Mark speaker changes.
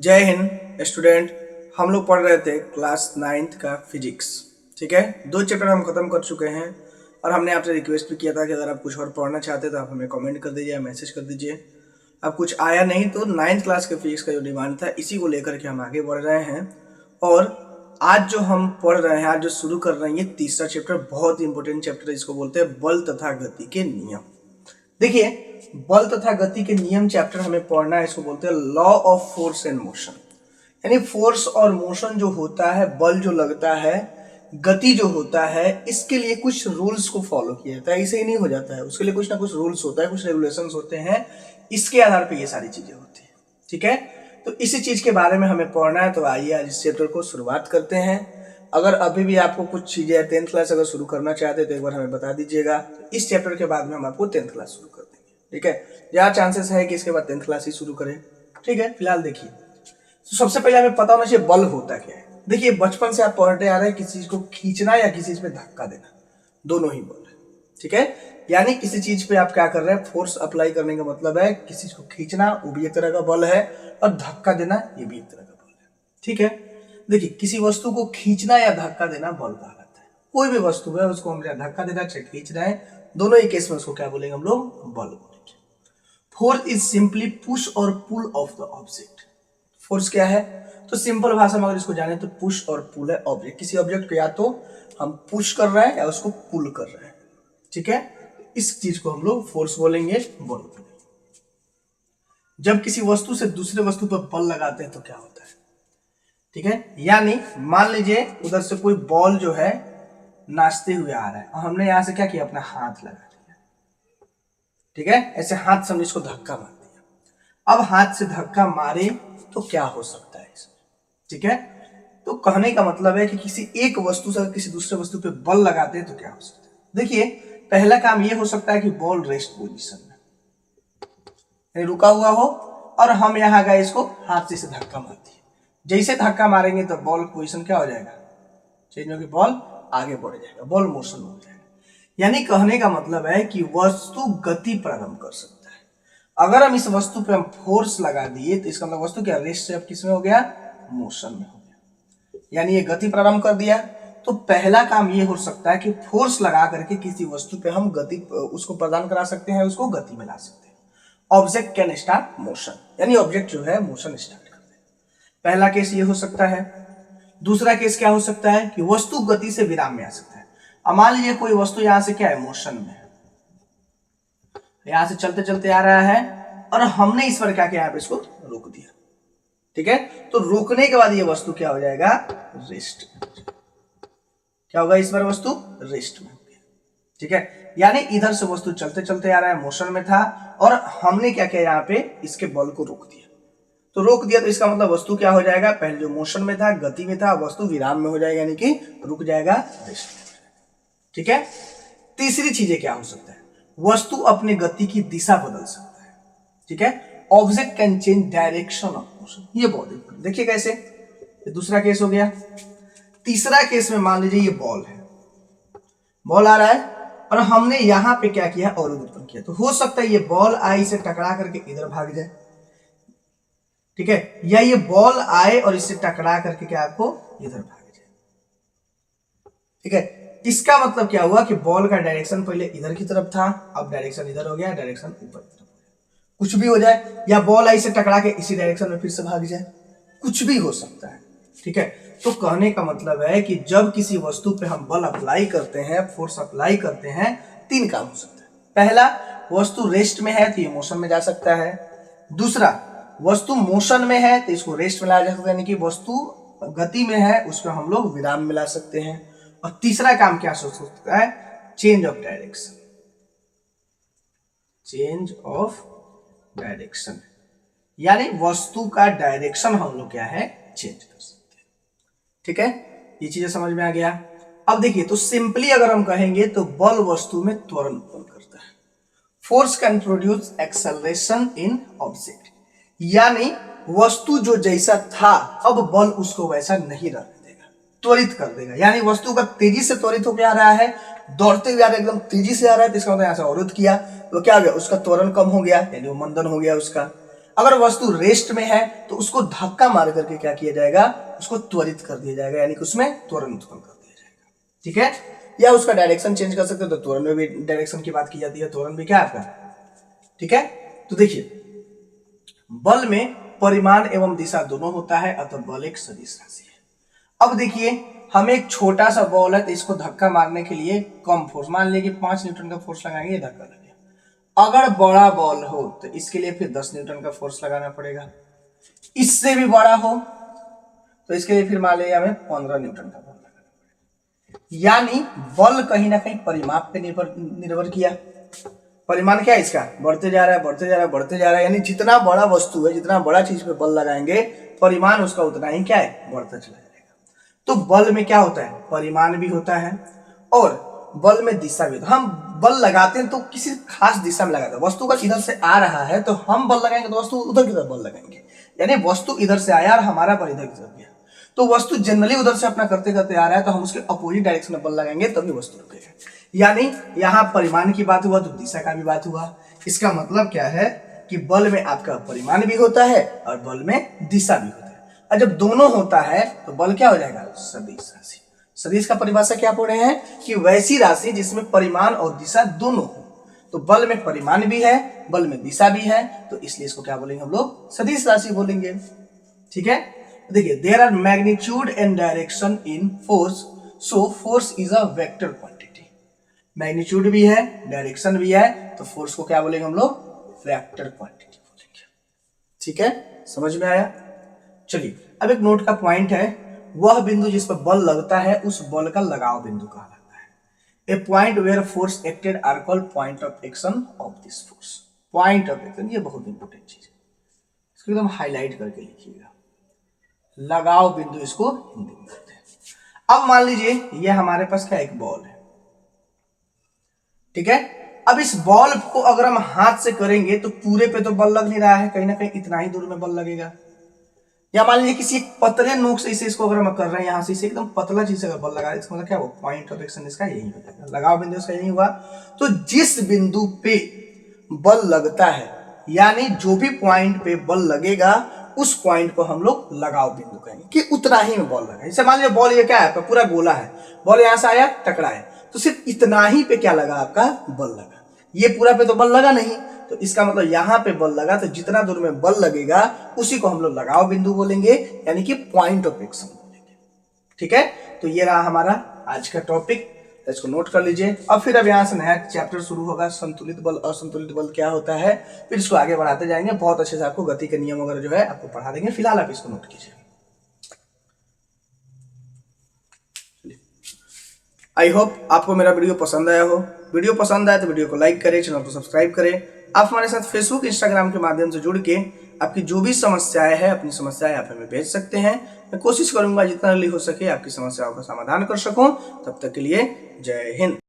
Speaker 1: जय हिंद स्टूडेंट। हम लोग पढ़ रहे थे क्लास 9th का फिजिक्स। ठीक है, 2 चैप्टर हम खत्म कर चुके हैं और हमने आपसे रिक्वेस्ट भी किया था कि अगर आप कुछ और पढ़ना चाहते तो आप हमें कमेंट कर दीजिए या मैसेज कर दीजिए। अब कुछ आया नहीं तो 9th क्लास के फिजिक्स का जो डिमांड था इसी को लेकर के हम आगे बढ़ रहे हैं। और आज जो हम पढ़ रहे हैं, आज जो शुरू कर रहे हैं, ये तीसरा चैप्टर बहुत ही इंपॉर्टेंट चैप्टर है। इसको बोलते हैं बल तथा गति के नियम। देखिए, बल तथा गति के नियम चैप्टर हमें पढ़ना है। इसको बोलते हैं law of force and motion. यानी फोर्स और मोशन जो होता है, बल जो लगता है, गति जो होता है, इसके लिए कुछ रूल्स को फॉलो किया जाता है। इसे ही नहीं हो जाता है, उसके लिए कुछ ना कुछ रूल्स होता है, कुछ रेगुलेशंस होते हैं। इसके आधार पर ये सारी चीजें होती है। ठीक है, तो इसी चीज के बारे में हमें पढ़ना है। तो आइए आज इस चैप्टर को शुरुआत करते हैं। अगर अभी भी आपको कुछ चीजें 10th क्लास अगर शुरू करना चाहते हैं तो एक बार हमें बता दीजिएगा। इस चैप्टर के बाद में हम आपको 10th क्लास शुरू कर देंगे। ठीक है, ज्यादा चांसेस है कि इसके बाद 10th क्लास ही शुरू करें। ठीक है, फिलहाल देखिए, तो सबसे पहले हमें पता होना चाहिए बल होता क्या है। देखिए, बचपन से आप पढ़ते आ रहे हैं, किसी चीज को खींचना या किसी चीज पे धक्का देना, दोनों ही बल है। ठीक है, यानी किसी चीज पे आप क्या कर रहे हैं, फोर्स अप्लाई करने का मतलब है किसी चीज को खींचना, वो भी एक तरह का बल है, और धक्का देना ये भी एक तरह का बल है। ठीक है, देखिए, किसी वस्तु को खींचना या धक्का देना बल कहा जाता है। कोई भी वस्तु है उसको हम धक्का देना चाहे खींच रहे हैं, दोनों ही केस में उसको क्या बोलेंगे हम लोग, बल बोलेंगे। फोर्स इज सिंपली पुश और पुल ऑफ द ऑब्जेक्ट। फोर्स क्या है, तो सिंपल भाषा में अगर इसको जाने तो पुश और पुल है ऑब्जेक्ट। किसी ऑब्जेक्ट को या तो हम पुश कर रहे हैं या उसको पुल कर रहे हैं। ठीक है, इस चीज को हम लोग फोर्स बोलेंगे, बल बोलेंगे। जब किसी वस्तु से दूसरे वस्तु पर बल लगाते हैं तो क्या होता है। ठीक है, यानी मान लीजिए उधर से कोई बॉल जो है नाचते हुए आ रहा है और हमने यहां से क्या किया, अपना हाथ लगा दिया। ठीक है, ऐसे हाथ से हमने इसको धक्का मार दिया। अब हाथ से धक्का मारे तो क्या हो सकता है इसमें। ठीक है, तो कहने का मतलब है कि किसी एक वस्तु से किसी दूसरे वस्तु पे बल लगाते हैं तो क्या हो सकता है। देखिए, पहला काम ये हो सकता है कि बॉल रेस्ट पोजीशन में रुका हुआ हो और हम यहां गए, इसको हाथ से इसे धक्का मार दिए। जैसे धक्का मारेंगे तो बॉल पोजीशन क्या हो जाएगा, चेंज होकर बॉल आगे बढ़ जाएगा, बॉल मोशन हो जाएगा। यानी कहने का मतलब है कि वस्तु गति प्रारंभ कर सकता है। अगर हम इस वस्तु पे हम फोर्स लगा दिए तो इसका मतलब वस्तु क्या, रेस्ट से अब किस में हो गया, मोशन में हो गया। यानी ये गति प्रारंभ कर दिया। तो पहला काम ये हो सकता है कि फोर्स लगा करके किसी वस्तु पे हम गति उसको प्रदान करा सकते हैं, उसको गति में ला सकते हैं। ऑब्जेक्ट कैन स्टार्ट मोशन, यानी ऑब्जेक्ट जो है मोशन स्टार्ट कर दे। पहला केस ये हो सकता है। दूसरा केस क्या हो सकता है कि वस्तु गति से विराम में आ सकता है। अब मान लीजिए कोई वस्तु यहां से क्या है, मोशन में है, यहां से चलते चलते आ रहा है और हमने इस पर क्या किया, यहाँ पे इसको रोक दिया। ठीक है, तो रोकने के बाद ये वस्तु क्या हो जाएगा, रेस्ट में। क्या होगा, इस पर वस्तु रेस्ट में हो गया। ठीक है, यानी इधर से वस्तु चलते चलते आ रहा है, मोशन में था, और हमने क्या किया, यहाँ पे इसके बल को रोक दिया। तो रोक दिया तो इसका मतलब वस्तु क्या हो जाएगा, पहले जो मोशन में था, गति में था, वस्तु विराम में हो जाएगा, यानी कि रुक जाएगा, रेस्ट में हो जाएगा। ठीक है, तीसरी चीजें क्या हो सकता है, वस्तु अपने गति की दिशा बदल सकता है। ठीक है, object can change direction of motion. ये बहुत इंपॉर्टेंट, देखिए कैसे, ये दूसरा केस हो गया। तीसरा केस में मान लीजिए ये बॉल है, बॉल आ रहा है और हमने यहां पे क्या किया, अवरोध उत्पन्न किया। तो हो सकता है ये बॉल आए, इसे टकरा करके इधर भाग जाए। ठीक है, या ये बॉल आए और इससे टकरा करके क्या आपको इधर भाग जाए। ठीक है, इसका मतलब क्या हुआ कि बॉल का डायरेक्शन पहले इधर की तरफ था, अब डायरेक्शन इधर हो गया, डायरेक्शन ऊपर की तरफ हो गया। कुछ भी हो जाए, या बॉल आई से टकरा के इसी डायरेक्शन में फिर से भाग जाए, कुछ भी हो सकता है। ठीक है, तो कहने का मतलब है कि जब किसी वस्तु पे हम बल अप्लाई करते हैं, फोर्स अप्लाई करते हैं, 3 काम हो सकता है। पहला, वस्तु रेस्ट में है तो ये मोशन में जा सकता है। दूसरा, वस्तु मोशन में है तो इसको रेस्ट में लाया जा सकता है, यानी कि वस्तु गति में है उसको हम लोग विराम में ला सकते हैं। और तीसरा काम क्या हो सकता है, change of direction. Change of direction यानी वस्तु का डायरेक्शन हम लोग क्या है, चेंज कर सकते हैं। ठीक है, ये चीजें समझ में आ गया। अब देखिए, तो सिंपली अगर हम कहेंगे तो बल वस्तु में त्वरण उत्पन्न करता है। Force can produce acceleration in object, यानी वस्तु जो जैसा था अब बल उसको वैसा नहीं रहने देगा, त्वरित कर देगा। यानी वस्तु का तेजी से त्वरित होकर आ रहा है, दौड़ते हुए आ रहा है, एकदम तेजी से आ रहा है, तो इसका मतलब यहां से अवरोध किया तो क्या हो गया, उसका त्वरण कम हो गया, यानी वो मंदन हो गया उसका। अगर वस्तु रेस्ट में है तो उसको धक्का मार करके क्या किया जाएगा, उसको त्वरित कर दिया जाएगा, यानी कि उसमें त्वरण उत्पन्न कर दिया जाएगा। ठीक है, या उसका डायरेक्शन चेंज कर सकते हो, तो त्वरण में भी डायरेक्शन की बात की जाती है, त्वरण भी क्या है आपका। ठीक है, तो देखिए बल में परिमाण एवं दिशा दोनों होता है, अतः बल एक सदिश राशि है। अब देखिए हम एक छोटा सा बॉल है तो इसको धक्का मारने के लिए कम फोर्स, मान लीजिए कि 5 न्यूटन का फोर्स लगाएंगे, ये धक्का लगेगा। अगर बड़ा बॉल हो तो इसके लिए फिर 10 न्यूटन का फोर्स लगाना पड़ेगा। इससे भी बड़ा हो तो इसके लिए फिर मान लीजिए हमें 15 न्यूटन का बल लगाना पड़ेगा। यानी बल कहीं ना कहीं परिमाप पे निर्भर किया। परिमाण क्या है इसका, बढ़ते जा रहा है, बढ़ते जा रहा है, बढ़ते जा रहा है, यानी जितना बड़ा वस्तु है, जितना बड़ा चीज पे बल लगाएंगे, परिमाण उसका उतना ही क्या है, बढ़ता चला जाएगा। तो बल में क्या होता है, परिमाण भी होता है और बल में दिशा भी होता है। हम बल लगाते हैं तो किसी खास दिशा में लगाते हैं। वस्तु का इधर से आ रहा है तो हम बल लगाएंगे तो वस्तु उधर की तरफ बल लगाएंगे, यानी वस्तु इधर से आया और हमारा बल इधर की तरफ गया, तो वस्तु जनरली उधर से अपना करते करते आ रहा है तो हम उसके अपोजिट डायरेक्शन में बल लगाएंगे तभी वस्तु रुकेगा। यानी यहाँ परिमाण की बात हुआ तो दिशा का भी बात हुआ। इसका मतलब क्या है कि बल में आपका परिमाण भी होता है और बल में दिशा भी होता है, और जब दोनों होता है तो बल क्या हो जाएगा, सदिश राशि। सदिश का परिभाषा क्या पढ़े हैं कि वैसी राशि जिसमें परिमाण और दिशा दोनों हो। तो बल में परिमाण भी है, बल में दिशा भी है, तो इसलिए इसको क्या बोलेंगे हम लोग, सदिश राशि बोलेंगे। ठीक है, देखिए there are magnitude and direction in force, so force is a vector quantity. Magnitude भी है, डायरेक्शन भी है, तो फोर्स को क्या बोलेंगे हम लोग, वेक्टर क्वांटिटी बोलेंगे। ठीक है, समझ में आया। चलिए अब एक नोट का पॉइंट है, वह बिंदु जिस पर बल लगता है उस बल का लगाव बिंदु कहलाता है। A point where force acted are called point of action of this force. Point of action, ये बहुत इंपॉर्टेंट चीज है, इसको एकदम हाईलाइट करके लिखिएगा। लगाव बिंदु इसको हिंदी में कहते हैं। अब मान लीजिए ये हमारे पास क्या एक बॉल है, ठीक है। अब इस बॉल को अगर हम हाथ से करेंगे तो पूरे पे तो बल लग नहीं रहा है, कहीं ना कहीं इतना ही दूर में बल लगेगा। या मान लीजिए किसी पतले नोक से इसे इसको अगर हम कर रहे हैं, यहां से इसे एकदम पतला चीज से अगर बल लगा रहे हैं, इसका मतलब क्या हुआ, पॉइंट ऑफ एक्शन इसका यही हो जाएगा, लगाव बिंदु इसका यही हुआ। तो जिस बिंदु पे बल लगता है, यानी जो भी पॉइंट पे बल लगेगा उस पॉइंट को हम लोग लगाव बिंदु कहेंगे, कि उतना ही में बल लगा। जैसे मान लीजिए बॉल ये क्या है, आपका पूरा गोला है, बॉल यहां से आया टकरा है, तो सिर्फ इतना ही पे क्या लगा, आपका बल लगा। ये पूरा पे तो बल लगा नहीं, तो इसका मतलब यहाँ पे बल लगा, तो जितना दूर में बल लगेगा उसी को हम लोग लगाव बिंदु बोलेंगे, यानी कि पॉइंट ऑफ एक्शन बोलेंगे। ठीक है, तो ये रहा हमारा आज का टॉपिक, इसको नोट कर लीजिए। अब फिर अब यहाँ से नया चैप्टर शुरू होगा, संतुलित बल असंतुलित बल क्या होता है, फिर इसको आगे बढ़ाते जाएंगे। बहुत अच्छे से आपको गति के नियम वगैरह जो है आपको पढ़ा देंगे, फिलहाल आप इसको नोट कीजिए। आई होप आपको मेरा वीडियो पसंद आया हो। वीडियो पसंद आए तो वीडियो को लाइक करें, चैनल को सब्सक्राइब करें। आप हमारे साथ फेसबुक इंस्टाग्राम के माध्यम से जुड़ के आपकी जो भी समस्याएं हैं, अपनी समस्याएं आप हमें भेज सकते हैं। मैं कोशिश करूंगा जितना जल्दी हो सके आपकी समस्याओं का समाधान कर सकूं। तब तक के लिए जय हिंद।